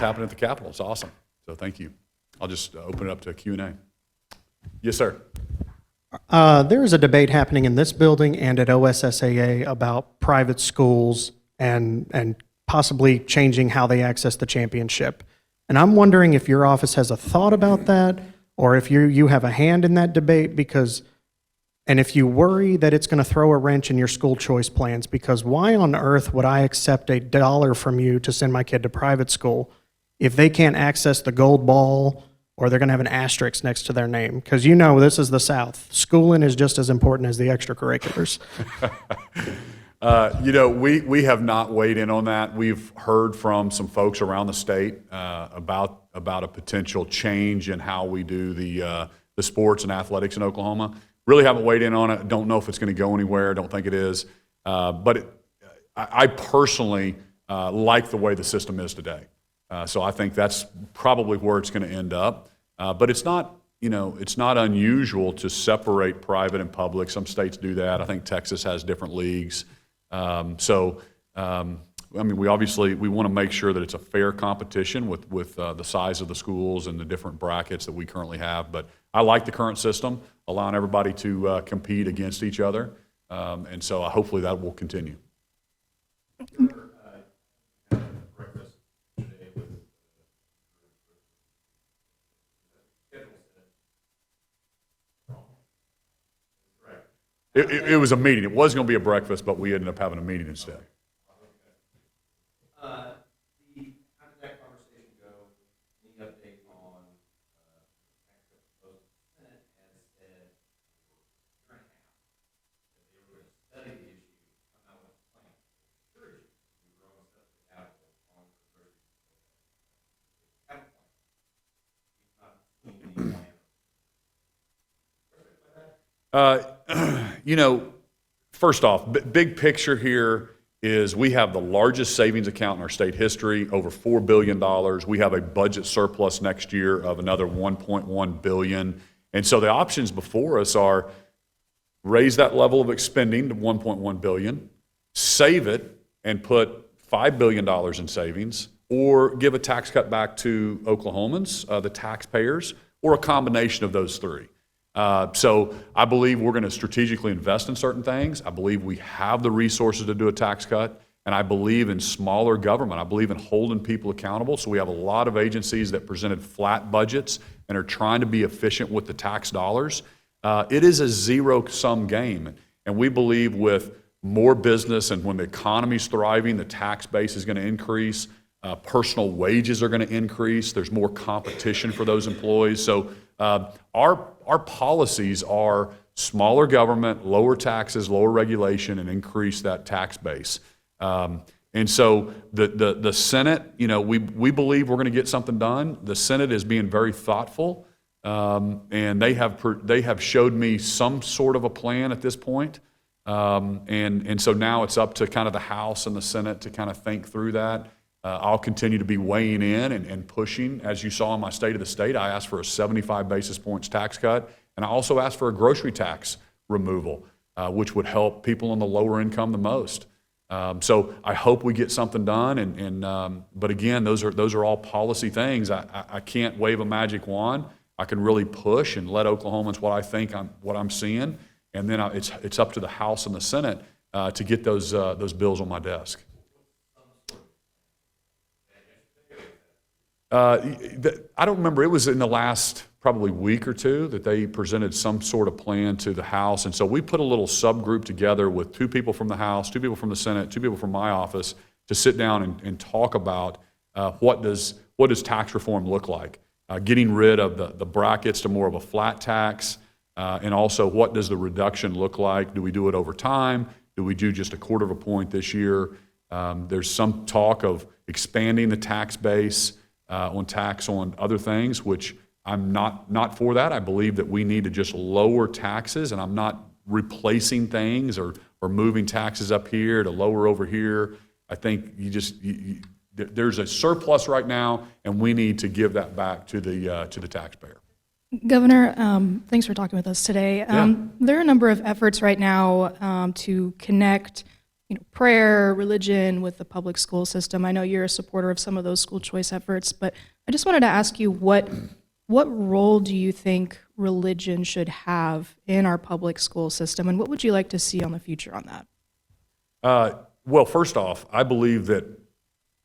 happening at the Capitol. It's awesome. So thank you. I'll just open it up to Q&A. Yes, sir. There is a debate happening in this building and at OSSAA about private schools and possibly changing how they access the championship. And I'm wondering if your office has a thought about that, or if you have a hand in that debate, and if you worry that it's going to throw a wrench in your school choice plans, because why on earth would I accept $1 from you to send my kid to private school if they can't access the gold ball, or they're going to have an asterisk next to their name? Because this is the South. Schooling is just as important as the extracurriculars. We have not weighed in on that. We've heard from some folks around the state about a potential change in how we do the sports and athletics in Oklahoma. Really haven't weighed in on it. Don't know if it's going to go anywhere. Don't think it is. I personally like the way the system is today. So I think that's probably where it's going to end up. But it's not unusual to separate private and public. Some states do that. I think Texas has different leagues. We want to make sure that it's a fair competition with the size of the schools and the different brackets that we currently have. But I like the current system, allowing everybody to compete against each other. And so hopefully that will continue. It was a meeting. It was going to be a breakfast, but we ended up having a meeting instead. How did that conversation go? Any update on the Senate has said for a year and a half that they were going to study the issue, come out with a plan. Sure, we were almost up to the Capitol on the first Capitol plan. We've not seen any plan. First off, big picture here is we have the largest savings account in our state history, over $4 billion. We have a budget surplus next year of another $1.1 billion. And so the options before us are raise that level of expending to $1.1 billion, save it and put $5 billion in savings, or give a tax cut back to Oklahomans, the taxpayers, or a combination of those three. So I believe we're going to strategically invest in certain things. I believe we have the resources to do a tax cut, and I believe in smaller government. I believe in holding people accountable. So we have a lot of agencies that presented flat budgets and are trying to be efficient with the tax dollars. It is a zero-sum game, and we believe with more business and when the economy's thriving, the tax base is going to increase. Personal wages are going to increase. There's more competition for those employees. So our policies are smaller government, lower taxes, lower regulation, and increase that tax base. And so the Senate, we believe we're going to get something done. The Senate is being very thoughtful, and they have showed me some sort of a plan at this point. And so now it's up to kind of the House and the Senate to kind of think through that. I'll continue to be weighing in and pushing. As you saw in my State of the State, I asked for a 75 basis points tax cut, and I also asked for a grocery tax removal, which would help people on the lower income the most. So I hope we get something done. But again, those are all policy things. I can't wave a magic wand. I can really push and let Oklahomans what I'm seeing, and then it's up to the House and the Senate to get those bills on my desk. I don't remember. It was in the last probably week or two that they presented some sort of plan to the House. And so we put a little subgroup together with 2 people from the House, 2 people from the Senate, 2 people from my office to sit down and talk about what does tax reform look like. Getting rid of the brackets to more of a flat tax, and also what does the reduction look like? Do we do it over time? Do we do just a 1/4 point this year? There's some talk of expanding the tax base on tax on other things, which I'm not for that. I believe that we need to just lower taxes, and I'm not replacing things or moving taxes up here to lower over here. I think there's a surplus right now, and we need to give that back to the taxpayer. Governor, thanks for talking with us today. Yeah. There are a number of efforts right now to connect prayer, religion with the public school system. I know you're a supporter of some of those school choice efforts, but I just wanted to ask you what role do you think religion should have in our public school system, and what would you like to see on the future on that? Well, first off, I believe that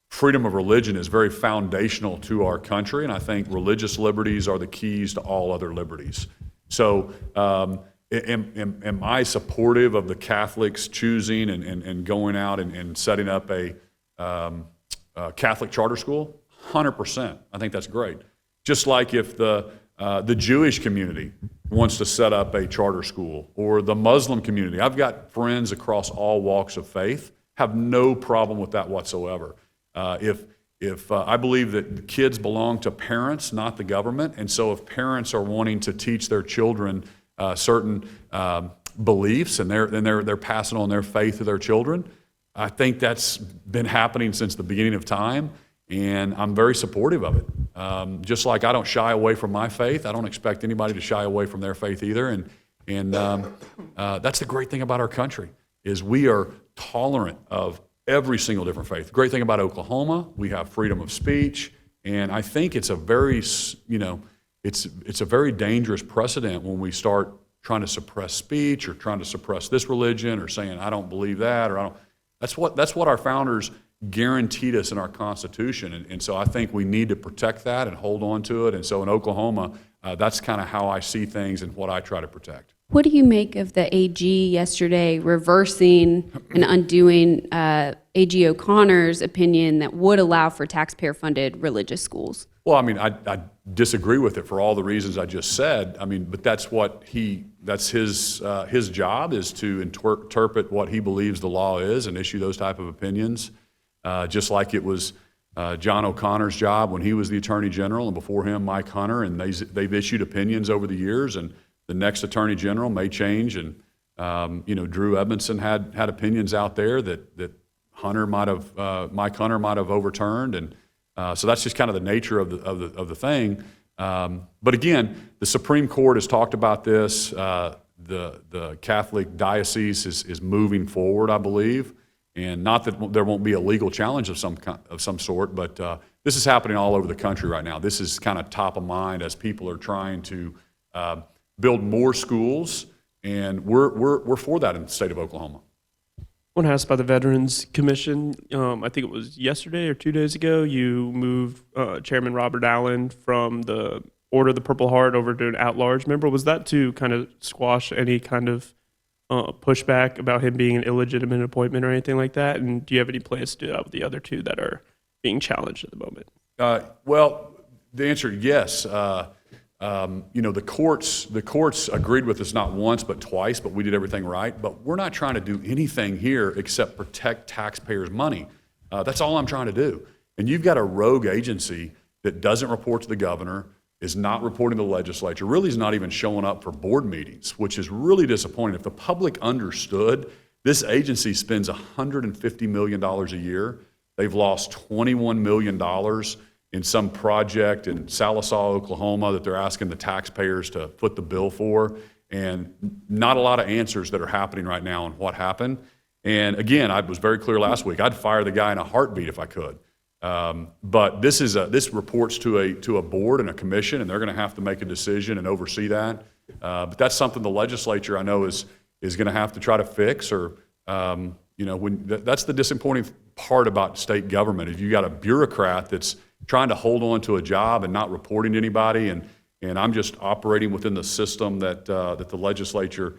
freedom of religion is very foundational to our country, and I think religious liberties are the keys to all other liberties. So, am I supportive of the Catholics choosing and going out and setting up a Catholic charter school? 100%. I think that's great. Just like if the Jewish community wants to set up a charter school, or the Muslim community. I've got friends across all walks of faith, have no problem with that whatsoever. If I believe that kids belong to parents, not the government, and so if parents are wanting to teach their children certain beliefs, and they're passing on their faith to their children, I think that's been happening since the beginning of time, and I'm very supportive of it. Just like I don't shy away from my faith, I don't expect anybody to shy away from their faith either. And that's the great thing about our country, is we are tolerant of every single different faith. The great thing about Oklahoma, we have freedom of speech, and I think it's a very, it's a very dangerous precedent when we start trying to suppress speech, or trying to suppress this religion, or saying I don't believe that, or I don't. That's what our founders guaranteed us in our Constitution, and so I think we need to protect that and hold on to it. And so in Oklahoma, that's kind of how I see things and what I try to protect. What do you make of the AG yesterday reversing and undoing AG O'Connor's opinion that would allow for taxpayer-funded religious schools? Well, I mean, I disagree with it for all the reasons I just said. I mean, but that's his job, is to interpret what he believes the law is and issue those type of opinions. Just like it was John O'Connor's job when he was the Attorney General, and before him, Mike Hunter, and they've issued opinions over the years, and the next Attorney General may change, and Drew Edmondson had opinions out there that Mike Hunter might have overturned, and so that's just kind of the nature of the thing. But again, the Supreme Court has talked about this. The Catholic diocese is moving forward, I believe, and not that there won't be a legal challenge of some sort, but this is happening all over the country right now. This is kind of top of mind as people are trying to build more schools, and we're for that in the state of Oklahoma. When asked by the Veterans Commission, I think it was yesterday or 2 days ago, you moved Chairman Robert Allen from the Order of the Purple Heart over to an at-large member. Was that to kind of squash any kind of pushback about him being an illegitimate appointment or anything like that? And do you have any plans to do that with the other two that are being challenged at the moment? Well, the answer, yes. The courts agreed with us not once but twice, but we did everything right. But we're not trying to do anything here except protect taxpayers' money. That's all I'm trying to do. And you've got a rogue agency that doesn't report to the governor, is not reporting to the legislature, really is not even showing up for board meetings, which is really disappointing. If the public understood, this agency spends $150 million a year. They've lost $21 million in some project in Sallisaw, Oklahoma, that they're asking the taxpayers to foot the bill for, and not a lot of answers that are happening right now on what happened. And again, I was very clear last week, I'd fire the guy in a heartbeat if I could. But this reports to a board and a commission, and they're going to have to make a decision and oversee that. But that's something the legislature, I know, is going to have to try to fix. Or that's the disappointing part about state government, is you got a bureaucrat that's trying to hold on to a job and not reporting to anybody, and I'm just operating within the system that the legislature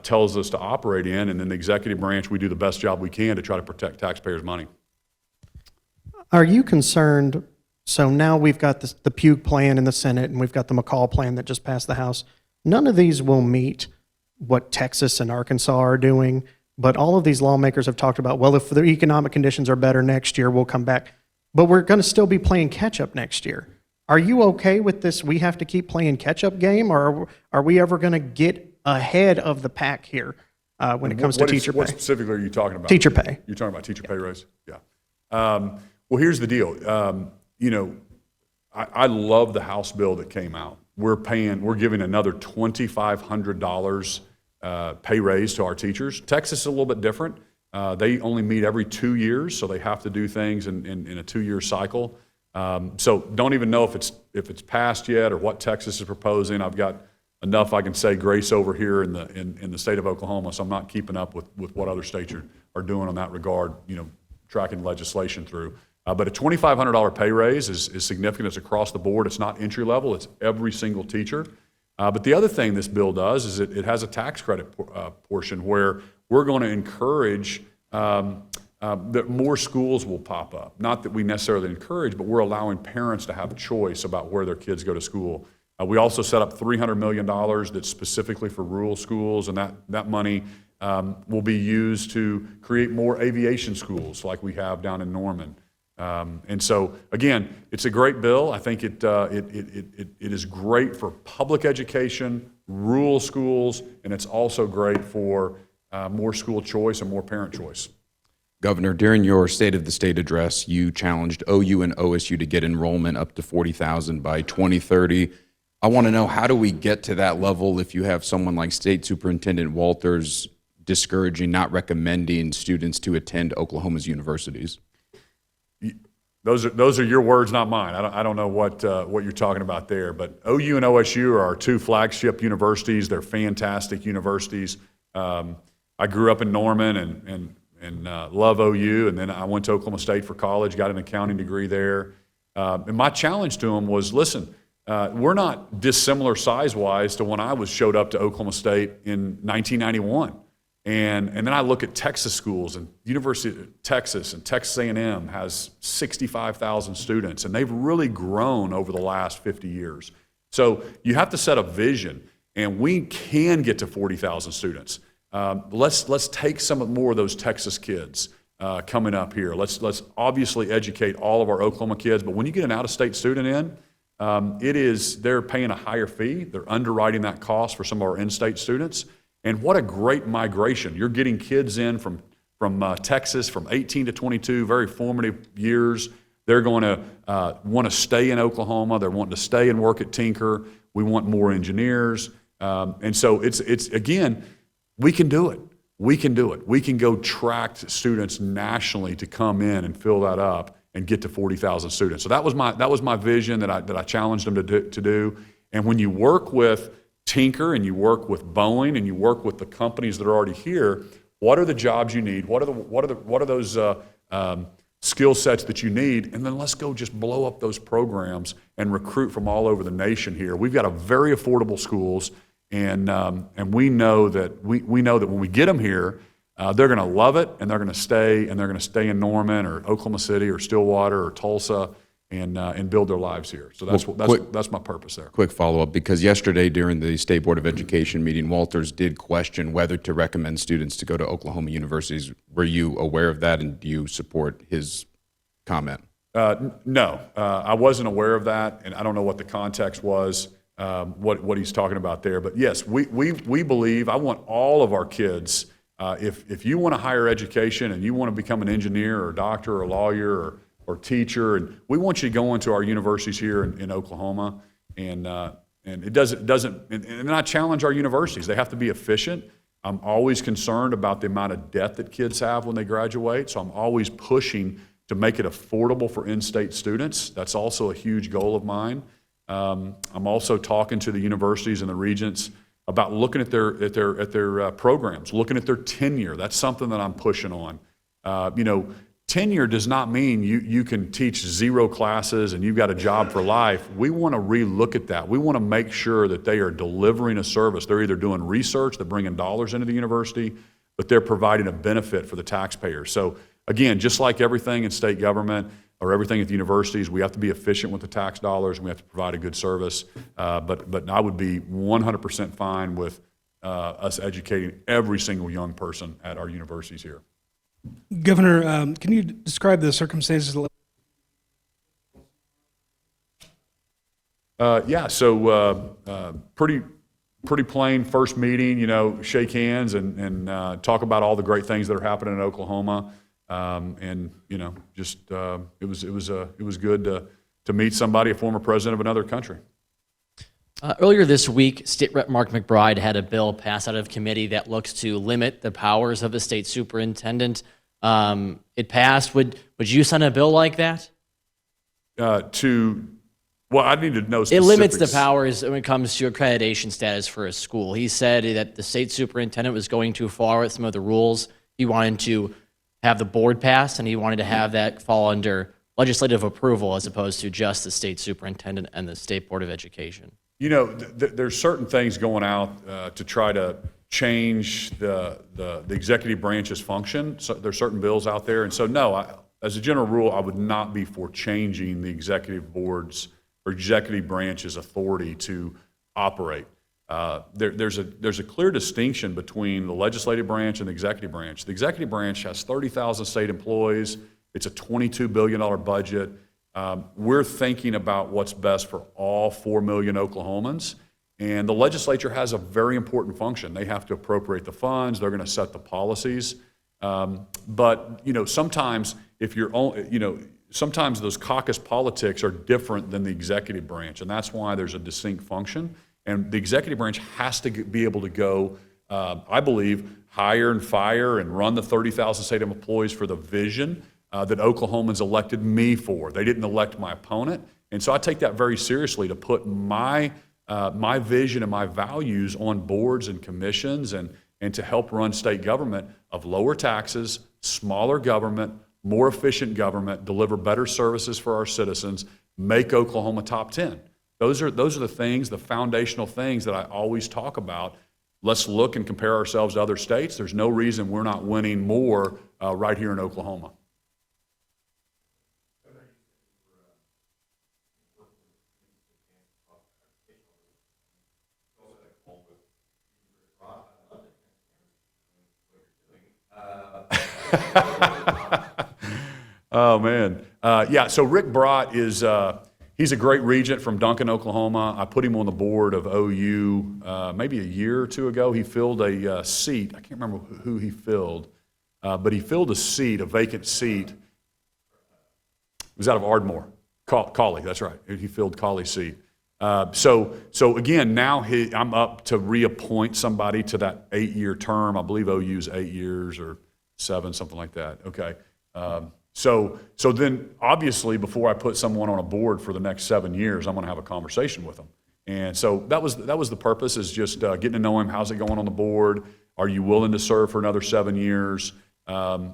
tells us to operate in, and then the executive branch, we do the best job we can to try to protect taxpayers' money. Are you concerned? So now we've got the Pugue plan in the Senate, and we've got the McCall plan that just passed the House. None of these will meet what Texas and Arkansas are doing, but all of these lawmakers have talked about, well, if the economic conditions are better next year, we'll come back. But we're going to still be playing catch-up next year. Are you okay with this? We have to keep playing catch-up game, or are we ever going to get ahead of the pack here when it comes to teacher pay? What specifically are you talking about? Teacher pay. You're talking about teacher pay raise? Yeah. Well, here's the deal. I love the House bill that came out. We're giving another $2,500 pay raise to our teachers. Texas is a little bit different. They only meet every 2 years, so they have to do things in a 2-year cycle. So don't even know if it's passed yet or what Texas is proposing. I've got enough, I can say, grace over here in the state of Oklahoma, so I'm not keeping up with what other states are doing on that regard, tracking legislation through. But a $2,500 pay raise is significant. It's across the board. It's not entry level. It's every single teacher. But the other thing this bill does is it has a tax credit portion where we're going to encourage that more schools will pop up. Not that we necessarily encourage, but we're allowing parents to have a choice about where their kids go to school. We also set up $300 million that's specifically for rural schools, and that money will be used to create more aviation schools like we have down in Norman. And so, again, it's a great bill. I think it is great for public education, rural schools, and it's also great for more school choice and more parent choice. Governor, during your State of the State address, you challenged OU and OSU to get enrollment up to 40,000 by 2030. I want to know, how do we get to that level if you have someone like State Superintendent Walters discouraging, not recommending students to attend Oklahoma's universities? Those are your words, not mine. I don't know what you're talking about there, but OU and OSU are our two flagship universities. They're fantastic universities. I grew up in Norman and love OU, and then I went to Oklahoma State for college, got an accounting degree there. And my challenge to them was, listen, we're not dissimilar size-wise to when I showed up to Oklahoma State in 1991. And then I look at Texas schools, and University of Texas and Texas A&M has 65,000 students, and they've really grown over the last 50 years. So you have to set a vision, and we can get to 40,000 students. Let's take some more of those Texas kids coming up here. Let's obviously educate all of our Oklahoma kids, but when you get an out-of-state student in, they're paying a higher fee. They're underwriting that cost for some of our in-state students. And what a great migration. You're getting kids in from Texas from 18 to 22, very formative years. They're going to want to stay in Oklahoma. They're wanting to stay and work at Tinker. We want more engineers. And so it's again, we can do it. We can do it. We can go attract students nationally to come in and fill that up and get to 40,000 students. So that was my vision that I challenged them to do. And when you work with Tinker and you work with Boeing and you work with the companies that are already here, what are the jobs you need? What are those skill sets that you need? And then let's go just blow up those programs and recruit from all over the nation here. We've got a very affordable schools, and we know that when we get them here, they're going to love it, and they're going to stay, in Norman or Oklahoma City or Stillwater or Tulsa, and build their lives here. So that's my purpose there. Quick follow-up, because yesterday during the State Board of Education meeting, Walters did question whether to recommend students to go to Oklahoma universities. Were you aware of that, and do you support his comment? No, I wasn't aware of that, and I don't know what the context was, what he's talking about there. But yes, we believe, I want all of our kids, if you want a higher education and you want to become an engineer or a doctor or a lawyer or teacher, and we want you to go into our universities here in Oklahoma, and it doesn't, and I challenge our universities. They have to be efficient. I'm always concerned about the amount of debt that kids have when they graduate, so I'm always pushing to make it affordable for in-state students. That's also a huge goal of mine. I'm also talking to the universities and the regents about looking at their programs, looking at their tenure. That's something that I'm pushing on. Tenure does not mean you can teach 0 classes and you've got a job for life. We want to relook at that. We want to make sure that they are delivering a service. They're either doing research, they're bringing dollars into the university, but they're providing a benefit for the taxpayers. So again, just like everything in state government or everything at the universities, we have to be efficient with the tax dollars, and we have to provide a good service. But I would be 100% fine with us educating every single young person at our universities here. Governor, can you describe the circumstances? Pretty plain first meeting, shake hands and talk about all the great things that are happening in Oklahoma. It was good to meet somebody, a former president of another country. Earlier this week, State Rep Mark McBride had a bill passed out of committee that looks to limit the powers of the state superintendent. It passed. Would you sign a bill like that? Well, I need to know It specifics. limits the powers when it comes to accreditation status for a school. He said that the state superintendent was going too far with some of the rules. He wanted to have the board pass, and he wanted to have that fall under legislative approval as opposed to just the state superintendent and the State Board of Education. You know, there's certain things going out to try to change the executive branch's function. So there's certain bills out there. And so, no, as a general rule, I would not be for changing the executive board's or executive branch's authority to operate. There's a clear distinction between the legislative branch and the executive branch. The executive branch has 30,000 state employees. It's a $22 billion budget. We're thinking about what's best for all 4 million Oklahomans. And the legislature has a very important function. They have to appropriate the funds. They're going to set the policies. But, you know, sometimes if you're, you know, sometimes those caucus politics are different than the executive branch. And that's why there's a distinct function. And the executive branch has to be able to go, I believe, hire and fire and run the 30,000 state employees for the vision that Oklahomans elected me for. They didn't elect my opponent. And so I take that very seriously to put my vision and my values on boards and commissions and to help run state government of lower taxes, smaller government, more efficient government, deliver better services for our citizens, make Oklahoma top 10. Those are the things, the foundational things that I always talk about. Let's look and compare ourselves to other states. There's no reason we're not winning more right here in Oklahoma. Oh, man. Yeah, so Rick Brott is, he's a great regent from Duncan, Oklahoma. I put him on the board of OU maybe a year or two ago. He filled a seat. I can't remember who he filled, but he filled a seat, a vacant seat. It was out of Ardmore. Cawley, that's right. He filled Cawley's seat. So again, now I'm up to reappoint somebody to that 8-year term. I believe OU's 8 years or 7, something like that. Okay. So then obviously before I put someone on a board for the next 7 years, I'm going to have a conversation with them. And so that was the purpose, is just getting to know him. How's it going on the board? Are you willing to serve for another 7 years?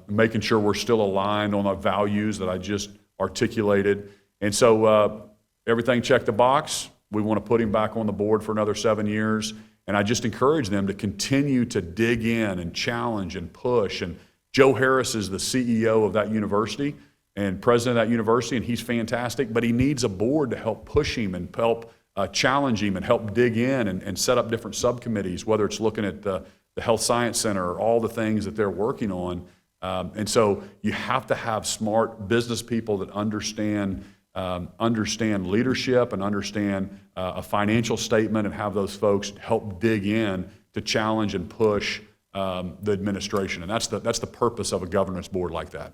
Making sure we're still aligned on the values that I just articulated. And so everything checked the box. We want to put him back on the board for another 7 years. And I just encourage them to continue to dig in and challenge and push. And Joe Harris is the CEO of that university and president of that university, and he's fantastic. But he needs a board to help push him and help challenge him and help dig in and set up different subcommittees, whether it's looking at the Health Science Center or all the things that they're working on. And so you have to have smart business people that understand leadership and understand a financial statement, and have those folks help dig in to challenge and push the administration. And that's the purpose of a governance board like that.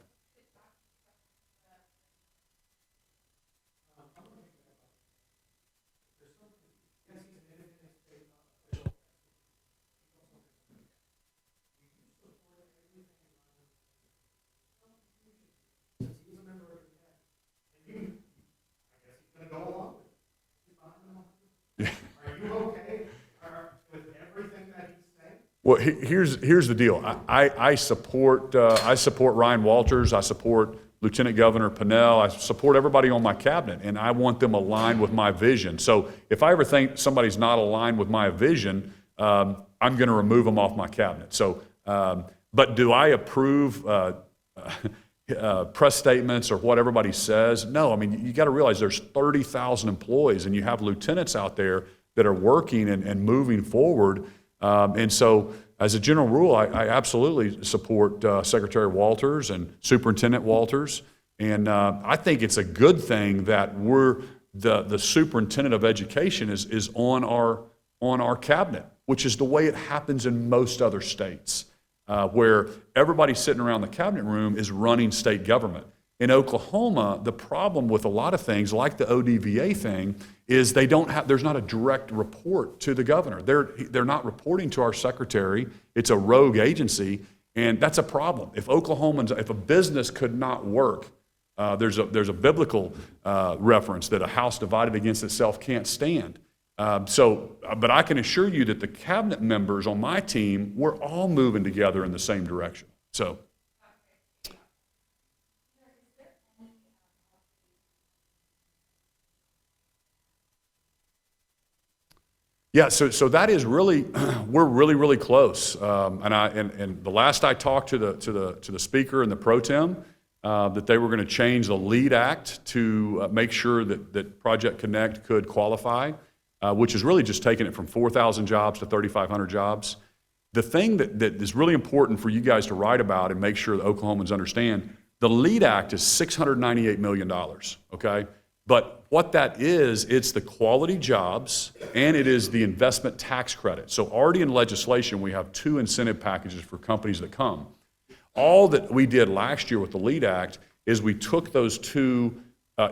Well, here's the deal. I support Ryan Walters. I support Lieutenant Governor Pinnell. I support everybody on my cabinet, and I want them aligned with my vision. So if I ever think somebody's not aligned with my vision, I'm going to remove them off my cabinet. So, but do I approve press statements or what everybody says? No. I mean, you got to realize there's 30,000 employees, and you have lieutenants out there that are working and moving forward. And so, as a general rule, I absolutely support Secretary Walters and Superintendent Walters. And I think it's a good thing that the Superintendent of Education is on our cabinet, which is the way it happens in most other states, where everybody sitting around the cabinet room is running state government. In Oklahoma, the problem with a lot of things, like the ODVA thing, is there's not a direct report to the governor. They're not reporting to our secretary. It's a rogue agency, and that's a problem. If a business could not work, there's a biblical reference that a house divided against itself can't stand. But I can assure you that the cabinet members on my team, we're all moving together in the same direction. So. Yeah, so that is really, we're really, really close. And the last I talked to the speaker and the pro tem, that they were going to change the LEAD Act to make sure that Project Connect could qualify, which is really just taking it from 4,000 jobs to 3,500 jobs. The thing that is really important for you guys to write about and make sure that Oklahomans understand, the LEAD Act is $698 million, okay? But what that is, it's the quality jobs and it is the investment tax credit. So already in legislation, we have 2 incentive packages for companies that come. All that we did last year with the LEAD Act is we took those 2,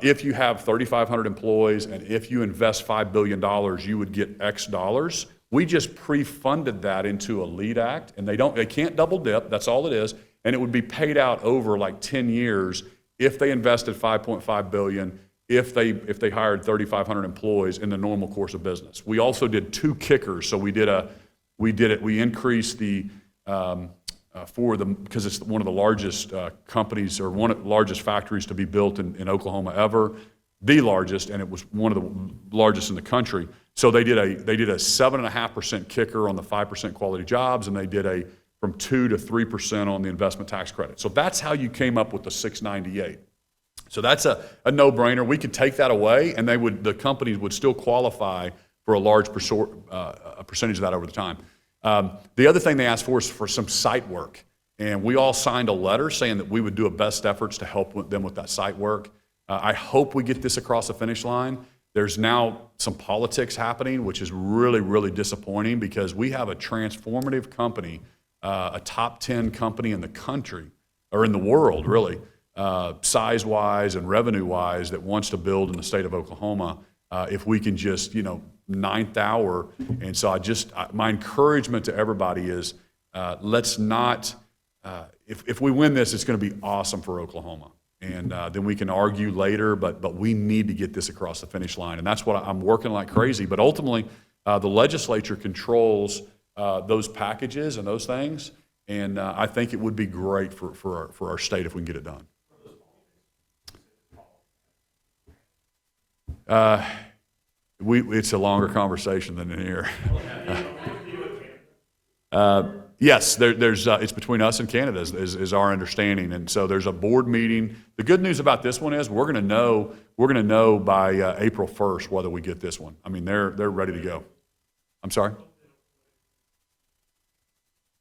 if you have 3,500 employees and if you invest $5 billion, you would get X dollars. We just pre-funded that into a LEAD Act, and they can't double dip, that's all it is, and it would be paid out over like 10 years if they invested $5.5 billion, if they hired 3,500 employees in the normal course of business. We also did 2 kickers. So we increased the because it's one of the largest companies or one of the largest factories to be built in Oklahoma ever, the largest, and it was one of the largest in the country. So they did a 7.5% kicker on the 5% quality jobs, and they did from 2 to 3% on the investment tax credit. So that's how you came up with the 698. So that's a no-brainer. We could take that away, and the companies would still qualify for a large percentage of that over the time. The other thing they asked for is for some site work, and we all signed a letter saying that we would do our best efforts to help them with that site work. I hope we get this across the finish line. There's now some politics happening, which is really, really disappointing because we have a transformative company, a top 10 company in the country, or in the world, really, size-wise and revenue-wise, that wants to build in the state of Oklahoma. If we can just, ninth hour. And so my encouragement to everybody is let's not, if we win this, it's going to be awesome for Oklahoma. And then we can argue later, but we need to get this across the finish line. And that's what I'm working like crazy. But ultimately, the legislature controls those packages and those things. And I think it would be great for our state if we can get it done. It's a longer conversation than in here. Yes, it's between us and Canada is our understanding, and so there's a board meeting. The good news about this one is we're going to know by April 1st whether we get this one. I mean, they're ready to go. I'm sorry.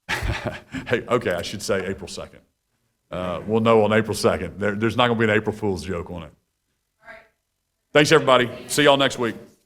Hey, okay, I should say April 2nd. We'll know on April 2nd. There's not going to be an April Fool's joke on it. Thanks, everybody. See y'all next week.